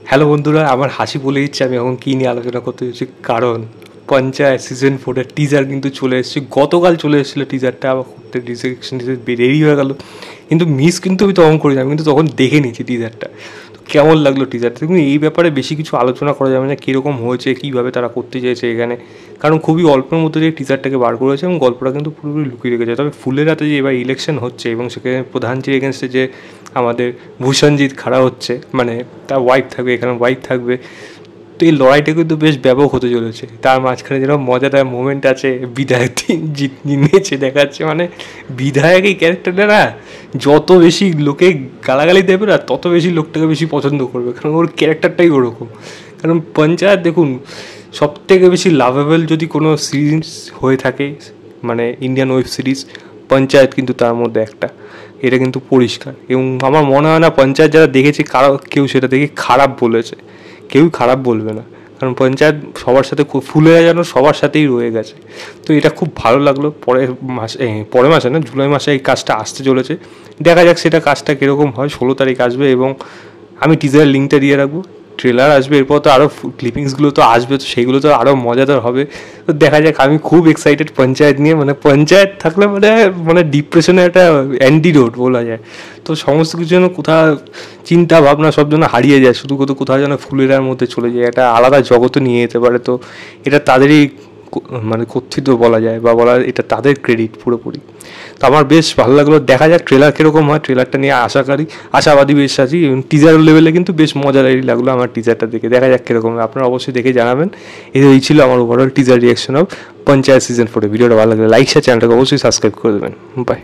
Hello বন্ধুরা, আমার হাসি বলে দিচ্ছে আমি এখন কী নিয়ে আলোচনা করতে চাইছি। কারণ পঞ্চায়েত সিজন 4-এর টিজার কিন্তু চলে এসেছে, গতকাল চলে এসেছিলো টিজারটা। আবার করতে ডিসক্রিপশন দেরি হয়ে গেল, কিন্তু মিস কিন্তু আমি তখন করিনি, আমি কিন্তু তখন দেখে নিয়েছি টিজারটা। তো কেমন লাগলো টিজারটা? কিন্তু এই ব্যাপারে বেশি কিছু আলোচনা করা যাবে না, কীরকম হয়েছে, কীভাবে তারা করতে চেয়েছে এখানে। কারণ খুবই অল্পের মধ্যে যে টিজারটাকে বার করেছে এবং গল্পটা কিন্তু পুরোপুরি লুকিয়ে রেখেছে। তবে ফুলের হাতে যে এবার ইলেকশন হচ্ছে এবং সেখানে প্রধানজির এগেনস্টে যে আমাদের ভূষণজিৎ খাড়া হচ্ছে, মানে তার ওয়াইফ থাকবে, এখানে ওয়াইফ থাকবে, তো এই লড়াইটা কিন্তু বেশ ব্যাপক হতে চলেছে। তার মাঝখানে যেরকম মজাদার মোমেন্ট আছে, বিধায়ক নিয়েছে দেখাচ্ছে, মানে বিধায়ক এই ক্যারেক্টারটা না যত বেশি লোকে গালাগালি দেবে না তত বেশি লোকটাকে বেশি পছন্দ করবে, কারণ ওর ক্যারেক্টারটাই ওরকম। কারণ পঞ্চায়েত দেখুন, সব থেকে বেশি লাভেবল যদি কোনো সিরিজ হয়ে থাকে, মানে ইন্ডিয়ান ওয়েব সিরিজ, পঞ্চায়েত কিন্তু তার মধ্যে একটা। এটা কিন্তু পরিষ্কার, এবং আমার মনে হয় না পঞ্চায়েত যারা দেখেছে কেউ সেটা দেখে খারাপ বলেছে। কেউ খারাপ বলবে না, কারণ পঞ্চায়েত সবার সাথে খুব ফুলেরা যেন সবার সাথেই রয়ে গেছে। তো এটা খুব ভালো লাগলো। পরের মাসে না, জুলাই মাসে এই কাজটা আসতে চলেছে। দেখা যাক সেটা কাজটা কীরকম হয়। 16 তারিখ আসবে এবং আমি টিজারের লিঙ্কটা দিয়ে রাখবো। ট্রেলার আসবে, এরপর তো আরও ক্লিপিংসগুলো তো আসবে, তো সেইগুলো তো আরও মজাদার হবে। তো দেখা যাক, আমি খুব এক্সাইটেড পঞ্চায়েত নিয়ে। মানে পঞ্চায়েত থাকলে মানে ডিপ্রেশনের একটা অ্যান্টিডোট বলা যায়। তো সমস্ত কিছু যেন কোথাও চিন্তা ভাবনা সব যেন হারিয়ে যায়, শুধু কোথাও যেন ফুলেরার মধ্যে চলে যায়, একটা আলাদা জগতে নিয়ে যেতে পারে। তো এটা তাদেরই মানে কর্তৃত্ব বলা যায়, বা বলা এটা তাদের ক্রেডিট পুরোপুরি। তো আমার বেশ ভালো লাগলো। দেখা যাক ট্রেলার কীরকম হয়। ট্রেলারটা নিয়ে আশাবাদী বেশ আছি, এবং টিজার লেভেলে কিন্তু বেশ মজাদারই লাগলো আমার টিজারটা দেখে। দেখা যাক কীরকম হয়, আপনারা অবশ্যই দেখে জানাবেন। এই ছিল আমার overall teaser reaction of panchayat season 4। ভিডিওটা ভালো লাগলে লাইক শেয়ার, চ্যানেলটাকে অবশ্যই সাবস্ক্রাইব করে দেবেন। বাই।